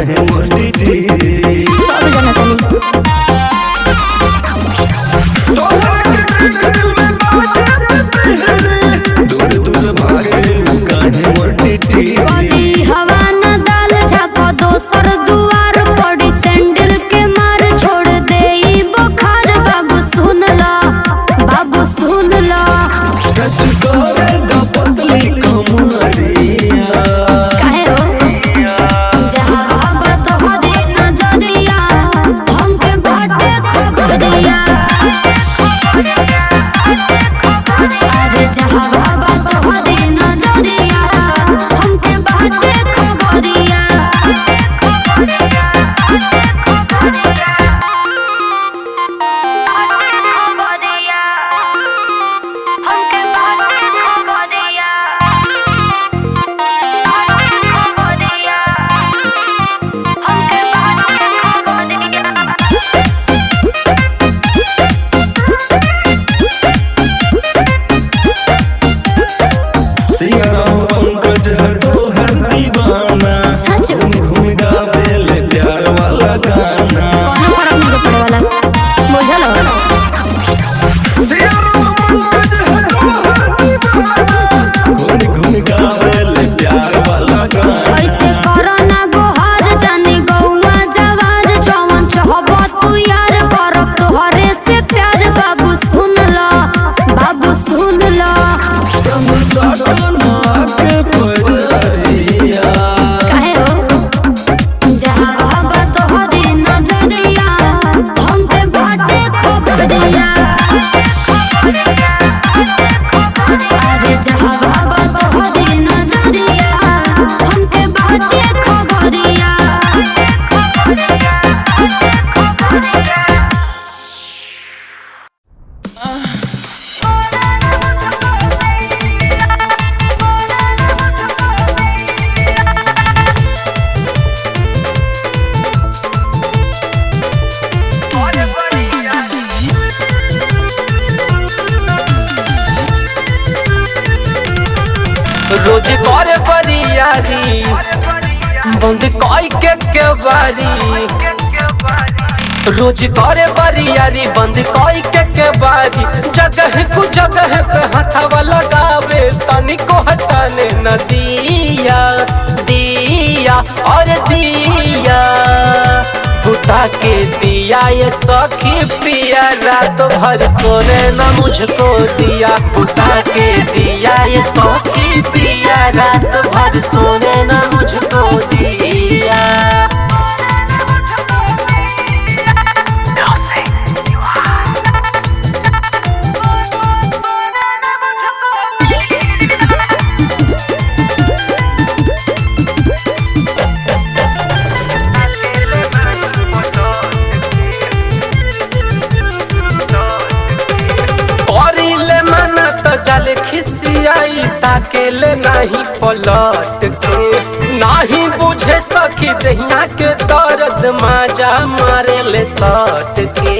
काहे मोटी टीरी सब जना तनी दूर दूर भागे काहे मोटी टीरी कली हवा न डाल झाको दोसर दुआर पड़ी सैंडल के मार छोड़ दे ई बुखार बाबू सुन ला सच करे द पतली कमरिया काहे हो जहां बाबा तो हदे नजरिया हमके बाटे खबरिया अरे जहां बाबा तो हदे नजरिया हमके बाटे खबरिया सियाराम पंकज है तो हर दीवाना सच घूम गावे ले प्यार वाला गाना कौन फर्क नहीं पड़े वाला बुझल हो सियाराम पंकज है तो हर दीवाना घूम गावे ले प्यार वाला गाना ऐसे करो ना गोहार जाने गौवा जवार जवन चाहबो तू यार करब तोहरे से प्यार बाबू सुन ला के पजरिया काहे हो जहां बाबा तोहरे नजरिया हमके बाटे खबरिया अरे जहां बाबा तोहरे नजरिया हमके बाटे खबरिया रोज करे बरियारी बंद कई के बारी रोज करे बरियारी बंद कई के बारी जगह कु जगह पे हथवा लगावे तनिको हटाने न दिया और दिया बुता के दिया ये सखी पिया रात भर सोने न मुझको दिया बुता के दिया ये सखी पिया रात भर सोने न मुझको दिया चल खिसियाई ताकेले नहीं पलट के नहीं बुझे सकी दहिया के दर्द माजा मारे ले सट के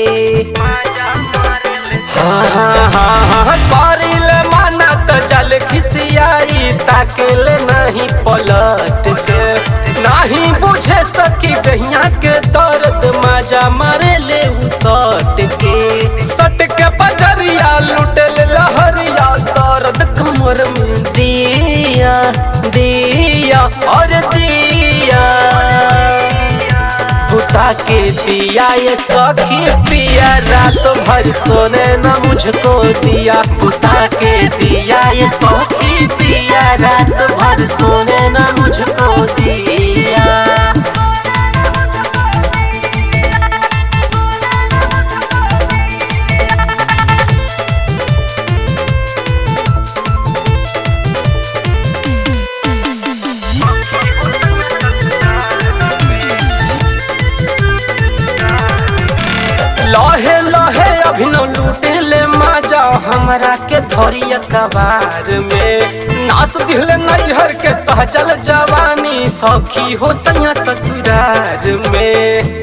हाँ करिले माना तो चल खिसियाई ताकेले नहीं पलट के नहीं बुझे सकी दहिया के दर्द माजा मारे ले सट के बजरिया लुटल लहरिया दर्द कमर में दिया और दिया बुता के दिया ये सखी पिया रात भर सोने न मुझको दिया बुता के दिया ये सखी पिया रात भर सोने न मुझको दिया लहे लहे अभिनव लूटे ले माजा हमरा के धरिया कबार में नास दिल नैहर के सहजल जवानी सखी हो सैया ससुरार में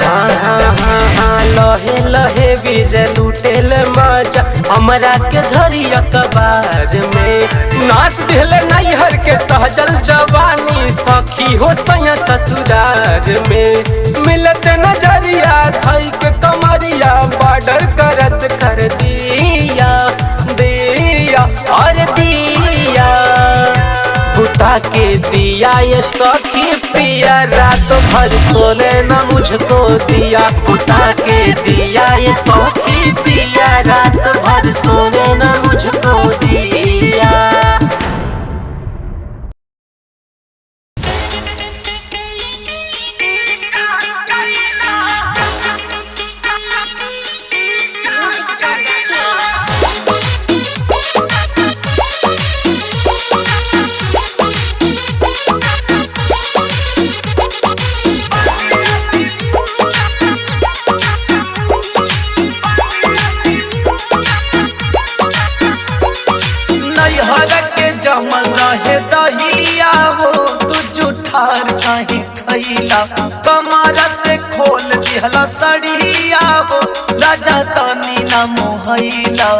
हाँ लहे लहे विजय लूटेल मजा हमरा के धरिया कबार में नाच दिल नैहर के सहजल जवानी सखी हो सैया ससुरार में मिलत नजरिया धई के कमरिया बॉर्डर करस कर दिया दिया और दिया बुता के दिया ये सखी पिया रात भर सोने न मुझको दिया बुता के दिया ये सखी पिया रात भर सोने न मुझको दिया। जमल रहे दहिया हो तू जुठार कहीं खैला कमर से खोल दिहला सड़िया हो राजा तनी न मोहैला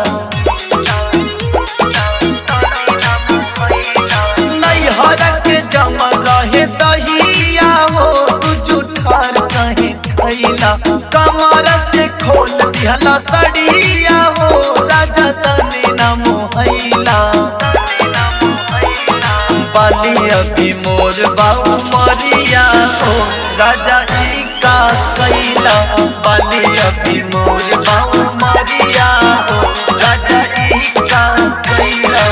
नैहर के जमल रहे दहिया हो तू जुठार कहीं खैला कमर से खोल दिहला सड़िया हो राजा तनी न मोहैला बाली अभी मोर बाऊ मरिया हो राजा ई का कैला बाली अभी मोर बाऊ मरिया हो राजा ई का कैला।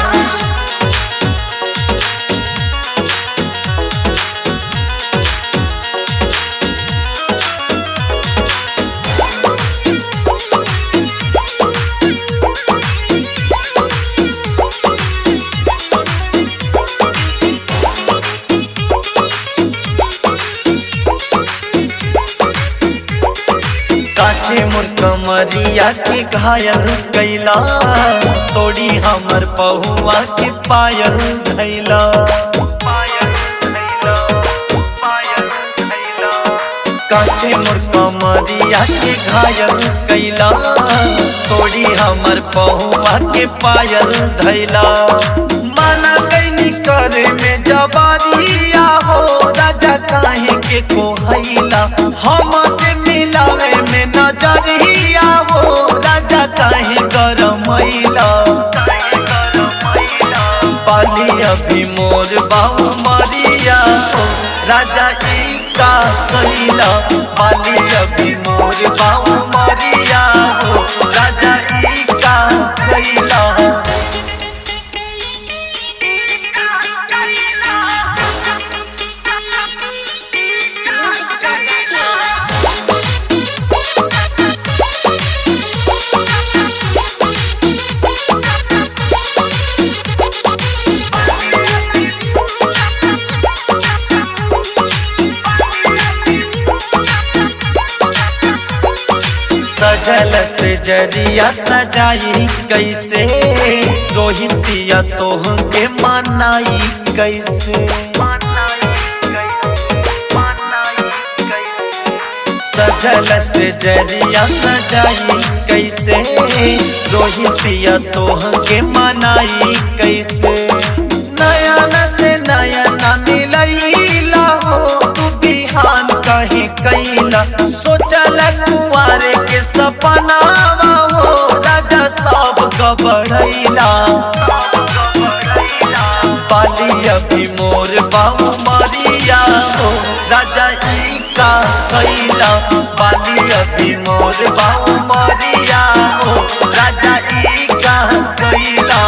मोर कमरिया के घायल कैला तोड़ी हमर पहुआ के पायल धैला काचे मोर कमरिया के घायल कैला तोड़ी हमर पहुआ के पायल धैला माना कैनी करे में जबारिया हो राजा काहे के कोहैला हम से मिलावे में नजरिया हो राजा काहे गरमैला बाली अभी मोर बाऊ मरिया हो राजा ई का कैला बाली अभी मोर बाऊ मरिया हो राजा ई का कैला। सजल से जरिया सजाई कैसे रोहितिया तोह के मनाई कैसे सजल से जरिया सजाई कैसे रोहितिया तोह के मनाई कैसे नयन से नयन मिलैला हो तू बिहान कहीं कैला सोचल कुंवारे के सपनावा हो राजा सब गबड़ैला बाली अभी मोर बाऊ मरिया हो राजा ई का कैला बाली अभी मोर बाऊ मरिया हो राजा ई का कैला।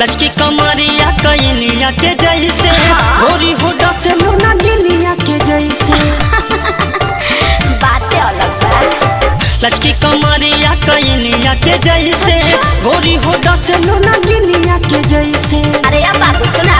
लचकी कमरिया कैनिया के जैसे गोरी होडा से लोना गिनिया के जैसे बातें अलग बा। लचकी कमरिया कैनिया के जैसे गोरी होडा से लोना गिनिया के जैसे। अरे अब बाबू सुना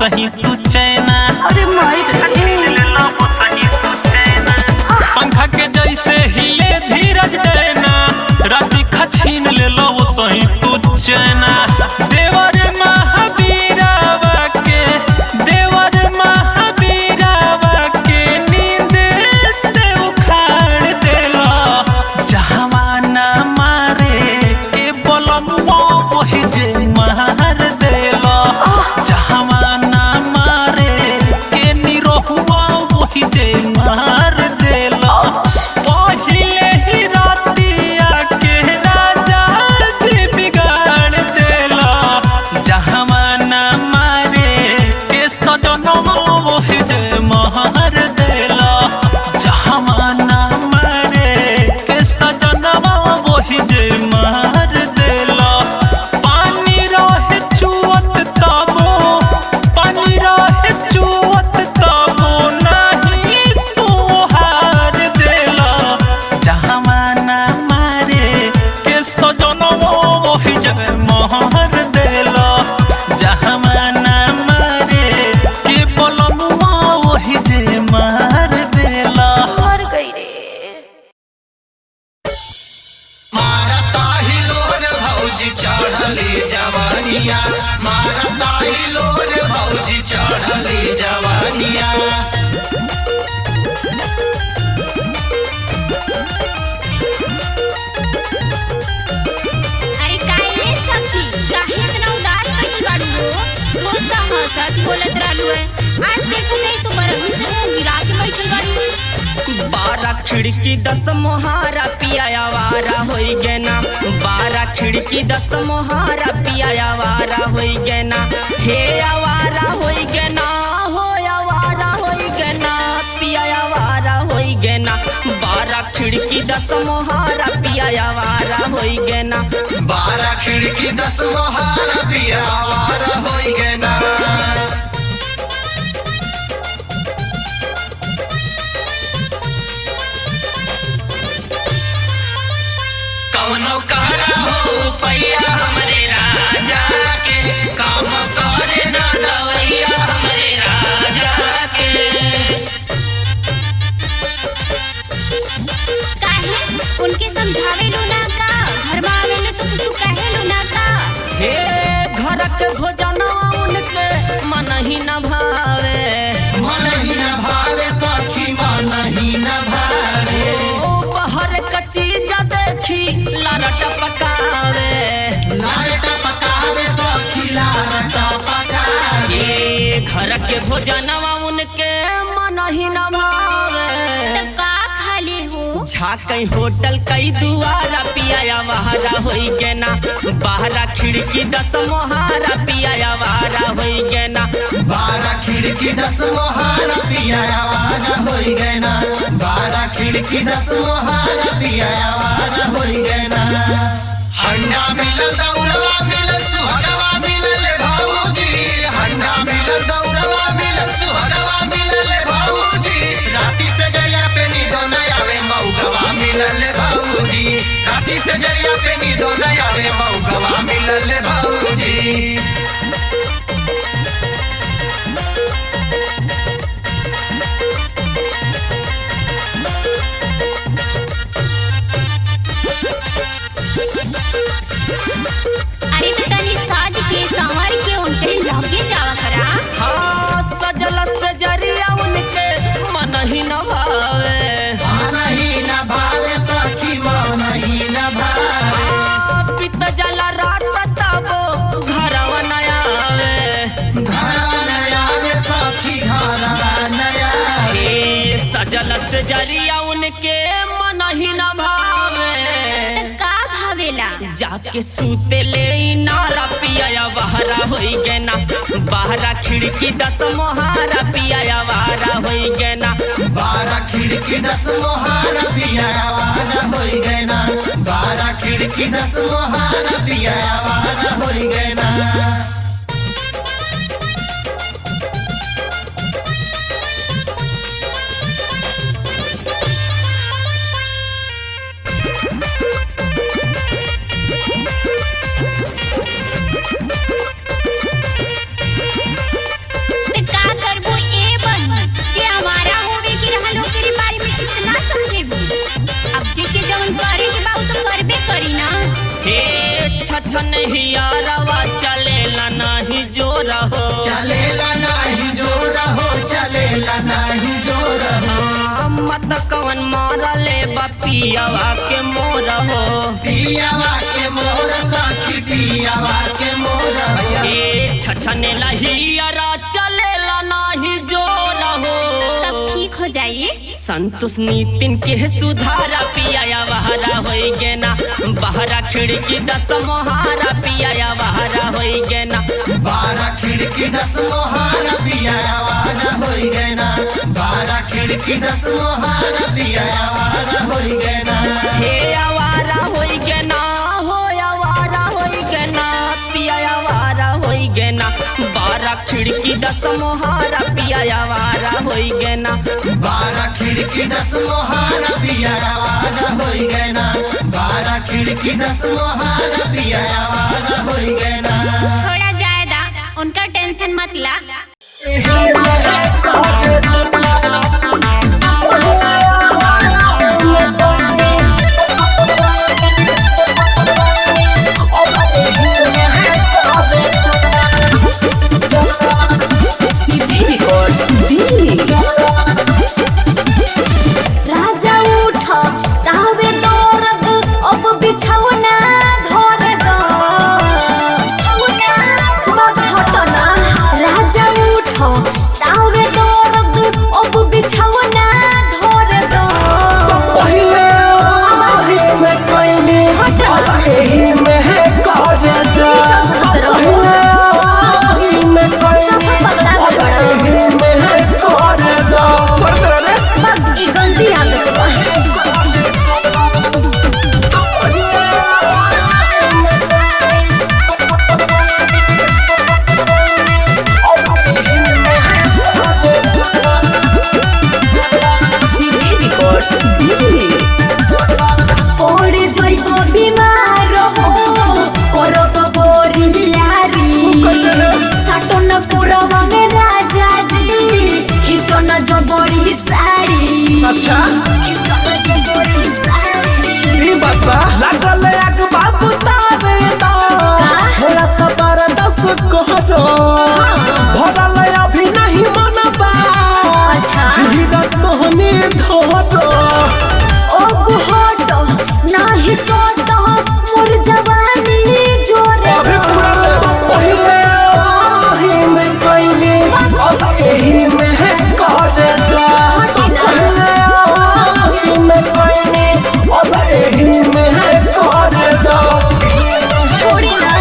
सही तू चैना। अरे माई पंखा के जैसे हिले धीरज देना, राती खछीन ले लो वो सही तू चैना। देवर महावीरावा के, देवर महावीरावा के नींद से उखाड़ देला। जहावाना मारे के बोलमुआ वही जे मार देला। जहावाना मारे के निरोहुआ वही जे मार देला। पहिले ही रातिया के राजा जी बिगाड़ देला। जहावाना मारे के सजनवा वही जे मार देला। जहावाना मारे के सजनवा वही जे मार देला। पानी रहे चुअत तबो, पानी रहे चुअत तबो नहीं तू हार देला। जहावाना मारे के सजनवा वही जे मार देला। जहावाना मारे के बोलमुआ वही जे मार देला। मर गई रे। मारता ही लोर भौजी चढ़ली जवानिया, मारता ही लोर भौजी चढ़ली जवानिया। अरे काहे सखी काहे इतना उदास कैसे बाड़ू हो? रोज तो हंसत बोलत रहलू है, आज देखो नहीं तो बरहुन से मुंह गिरा के बैठल बाड़ी। 12 खिड़की 10 मोहारा पिया आवारा होई गे ना। 12 खिड़की 10 मोहारा पिया आवारा होई गे ना। हे आवारा होई गे ना, हो आवारा होई गे ना, पिया आवारा होई गे ना। 12 खिड़की 10 मोहारा पिया आवारा होई गे ना। 12 खिड़की 10 मोहारा पिया आवारा होई गे ना। कौनो कहरा हो पैया हमरे राजा के, काम करे ना दवैया हमरे राजा के। काहे उनके समझावे लो ना का, घर में आवे में तो कुछ कहे लो ना का। हे घर के भोजनवा उनके मन ही न भावे। मन ही न भावे सखी, मन ही न भावे। ओ बाहर का चीज देखी लारट पकावे। लारट पकावे सखी, लारट पकावे। ये घर के भोजनवा उनके मन ही न भावे। तो का खाले हो? झाकई होटल कई दुआरा पिया वहारा होई गे ना। 12 खिड़की 10 मोहारा पिया वहारा होई गे ना। 12 खिड़की 10 मोहारा पिया आवारा होई गे ना। 12 खिड़की 10 मोहारा पिया आवारा होई गे ना। हंडा मिलल दौड़वा मिलल सुहरवा मिलल भाऊजी। हंडा मिलल दौड़वा मिलल सुहरवा मिलल भाऊजी। राती से जरिया पे नींदो न आवे मौगवा मिलल भाऊजी। राती से जरिया पे नींदो न आवे मौगवा मिलल भाऊजी। अरे तो तनी साज के संवर के उनके लगे जावा करा। हाँ सजल से जरिया उनके मन ही न भावे। मन ही न भावे सखी, मन ही न भावे। पित जला रात तबो घरवा न आवे। घरवा न आवे सखी, घरवा न आवे। हे सजल से जरिया उनके मन ही न भावे। तो का भावेला? जाके सूते ले नारा पिया बहरा होई गे ना। 12 खिड़की 10 मोहारा पिया वारा होई गे ना। 12 खिड़की 10 मोहारा पिया आवारा होई गे ना। 12 खिड़की 10 मोहारा पिया आवारा होई गे ना। छछन हियारवा चलेला नाही जोर हो, चलेला नाही जोर हो, चलेला नाही जोर हो। मत कवन मारले पियावा के मोर हो, पियावा के मोर सखी पियावा के मोर। ए छछन हियारा चलेला नाही जोर हो। सब ठीक हो जाइए। संतोष नितिन के सुधारा पिया बहरा होई गे ना, बहरा खिड़की 10 मोहारा पिया बहरा होई गे ना, 12 खिड़की 10 मोहारा पिया बहरा होई गे ना, 12 खिड़की 10 मोहारा पिया बहरा होई गे ना। हे आवारा होई गे ना, हो आवारा होई गे ना, पिया आवारा होई गे ना, 12 खिड़की 10 मोहारा पिया आवारा होई गे ना, 12 खिड़की 10 मोहारा पिया बहरा होई गे ना, 12 खिड़की 10 मोहारा पिया बहरा होई गे ना। छोड़ा जाएगा, उनका टेंशन मत ला। राजा उठा तावे दौरद अब बिछौना धर दो, घटना। राजा उठा तावे दौरद अब बिछौना धर दो। पहले आही में कोइनी आही में कर दो, पहले आही में कोइनी आही में कर दो। बाकी गलती आदत बा। ओड़े जइबो बीमार हो, करब बोरियारी। साटन पुरवा में राजा जी, खिचन जबरी साड़ी। अच्छा खिचन जबरी साड़ी। ई बात बा लागल एक बाबू तावे दा, थोड़ा सा बार 10 कहरो भरल अभी नहीं मनबा। अच्छा धीरा तोहनी धोरो अब हट नाही सोत मोर जवानी जोरे। अभी पूरा पहले आही में कोइनी अब एही में कर दो, पहले आही में कोइनी अब एही में कर दो। छोड़ी ना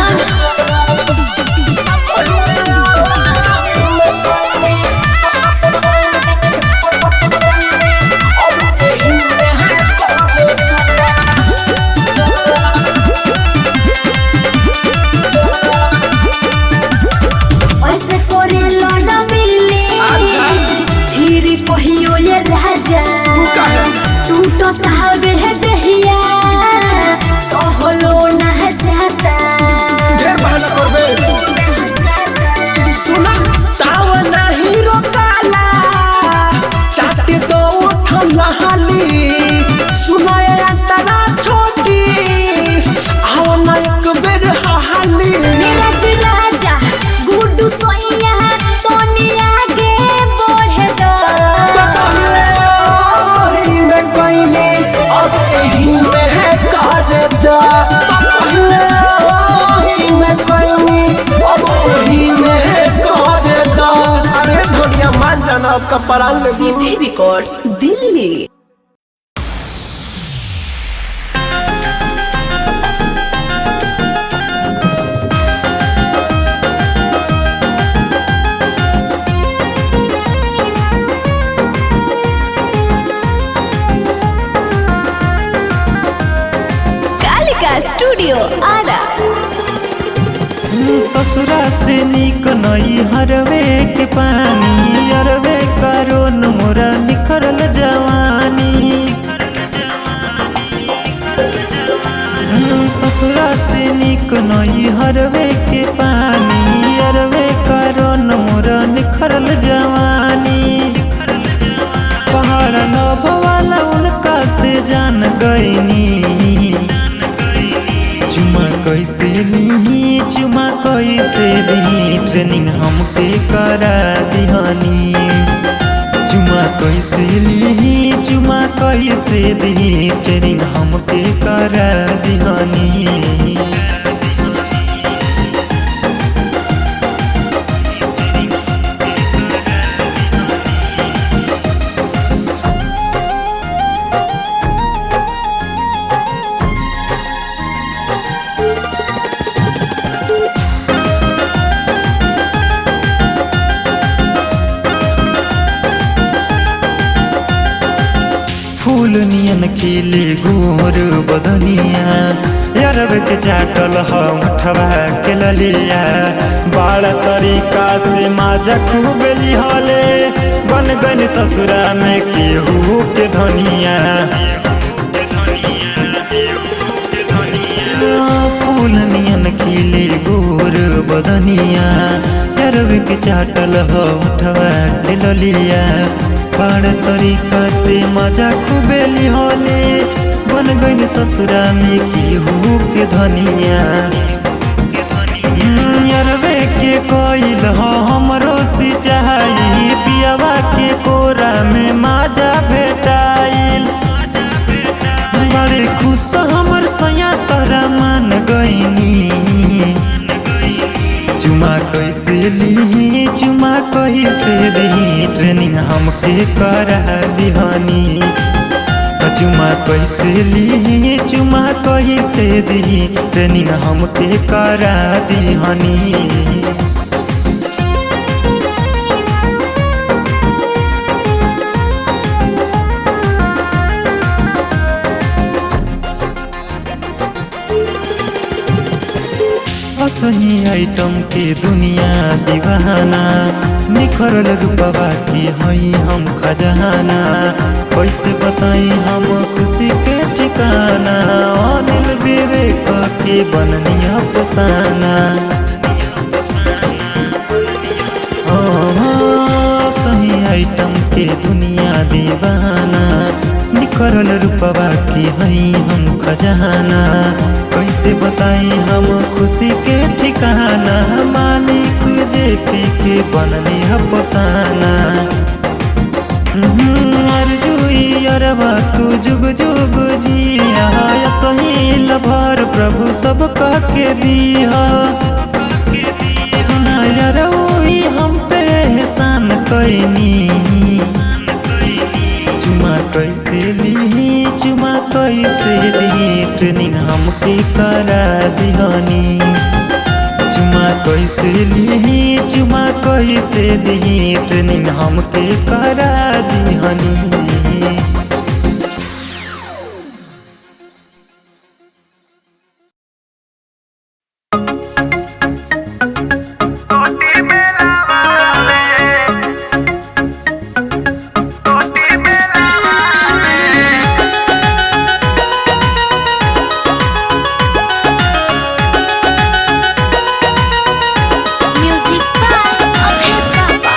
ऐसे करे लौना मिले। फिर कहियो ये राजा टूटो तावे है दहिया, सहलो ना जाता। ढेर बहाना करबे सुना ताव नहीं रोकाला, चाटे दो उठला हाली। सुना ये अंतरा छोटी आओ ना एक बेर हाली। मेरा जी राजा गुड्डू सोइया तोनी आगे बढ़े दो। पहले आही में कोइनी अब एही में कर दो, पहले आही में कोइनी अब एही में कर दो। अरे दुनिया मान जाना आपका परान ले सीधे रिकॉर्ड्स दिल्ली। कालिका स्टूडियो आरा। ससुरा से निक नई हरवे के पानी, अरवे करो न मोरा निखरल जवानी। ससुरा से निक नई हरवे के पानी, अरवे करो न मोरा निखरल जवानी। पहाड़ नभ वाला उनका से जान गईनी, चुमा कैसे कैसे ली चुमा कैसे दी ट्रेनिंग हमके करा दिहानी चुमा कैसे ली चुमा कैसे दी ट्रेनिंग हमके करा दिहानी फूल नियन खिले गोर बदनिया यारब के चाटल हवा के ललिया बड़ा तरीका से माजा खूब लिहले बन गन ससुरा में केहू के धनिया फूल नियन खिले गोर बदनिया यारब के चाटल हवा के ललिया बड़ तरीका से मजा खूबे लिहले बन गई ससुरा में केहू के धनिया यारवे के कोइल हमरो सिंचाई पियावा के कोरा में मजा भेटाइल बड़े खुश हमर सया तोरा मान गईनी चुमा कैसे ली चुमा कैसे दी ट्रेनिंग हमके करा दिहानी चुमा कैसे ली चुमा कैसे दी ट्रेनिंग हमके करा दिहानी सही आइटम के दुनिया दीवाना निखरल रूपवा के हई हम खजाना कैसे बताई हम खुशी के ठिकाना अनिल विवेक के बननी अफसाना सही आइटम के दुनिया दीवाना निखरल रूपवा के हई हम खजाना कैसे बताई हम खुशी के ठिकाना मानिक जेपी के बननी अफसाना अर्जुई अरबा तू जुग जुग जिया सही लभर प्रभु सब कह के दिया सुना यारोई हम पे एहसान कैनी चुमा कैसे ली चुमा कैसे दी ट्रेनिंग हमके करा दिहानी चुमा कैसे ली चुमा कैसे दी ट्रेनिंग हमके करा दिहानी म्यूजिक बाय अभय बाबा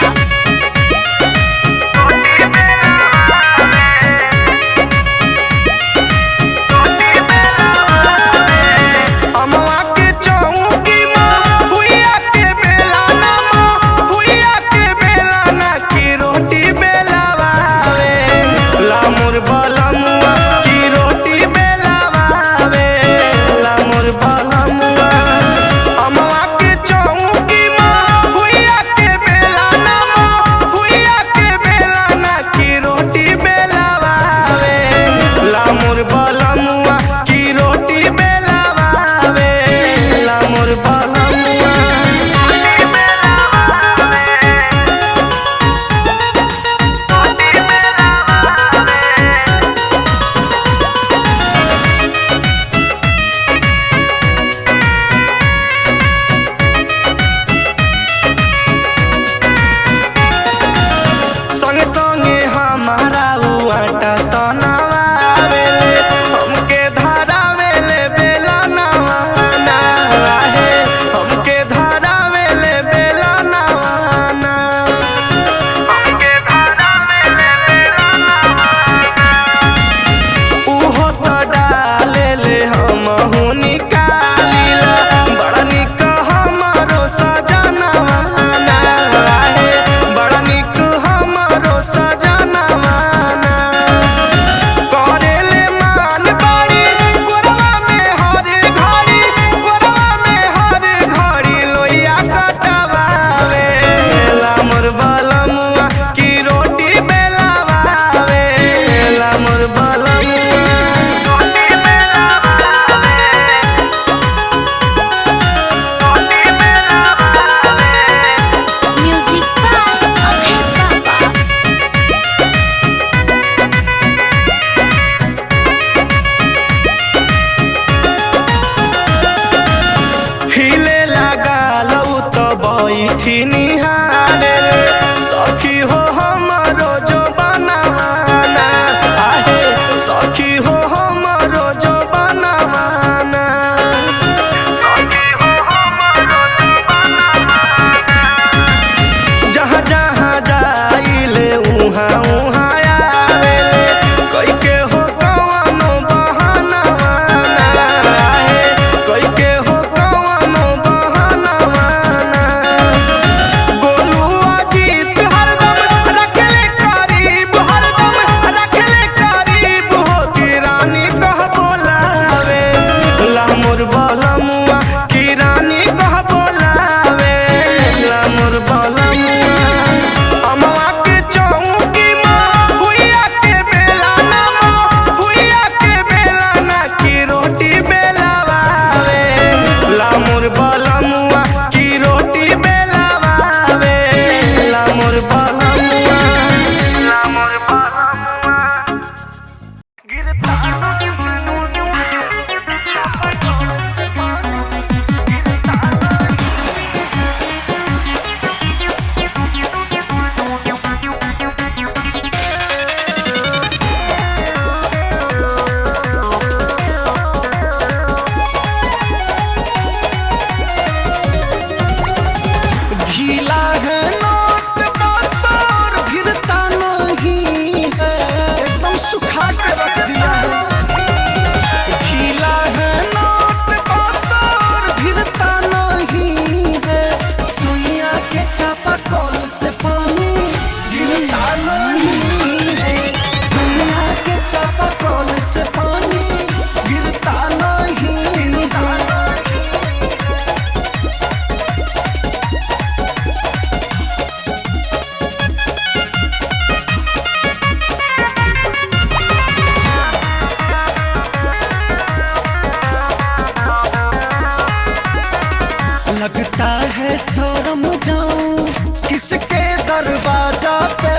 है शर्म जाऊं किसके दरवाजा पे,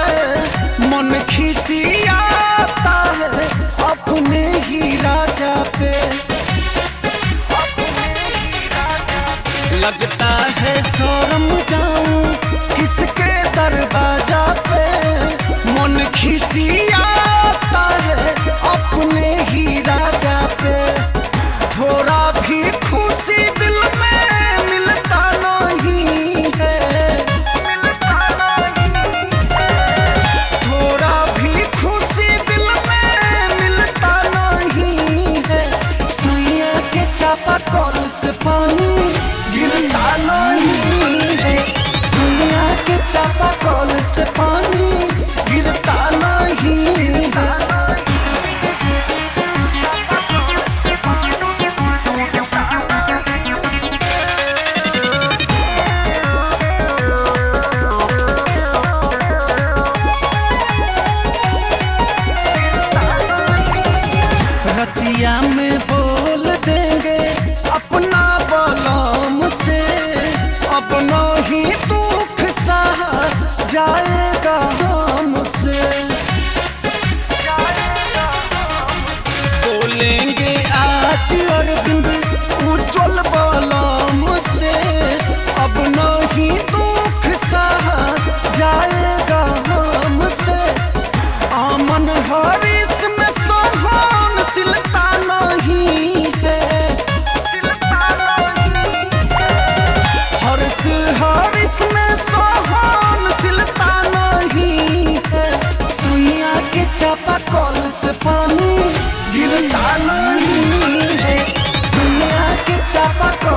मन खिसियाता है अपने ही राजा पे। लगता है शर्म जाऊं किसके दरवाजा पे, मन खिसियाता है अपने ही राजा पे। थोड़ा भी खुशी दिल में मिलता नहीं है, थोड़ा भी खुशी दिल में मिलता नहीं है। सुइया के चापाकल से पानी गिरता नहीं है, सुइया के चापाकल से पानी गिरता नहीं है। रतिया में बोल देंगे अपना बलम से, अपना ही दुख सहा जाएगा हमसे। बोलेंगे आज अरविंद उज्जवल बलम से, अपना ही दुख सहा जाएगा हमसे। आमन हरीश में सोहन सिलता नहीं है, हरीश में सोहन सिलता नहीं है। सुइया के चापाकल से पानी गिरता नहीं है, सुइया के चापाकल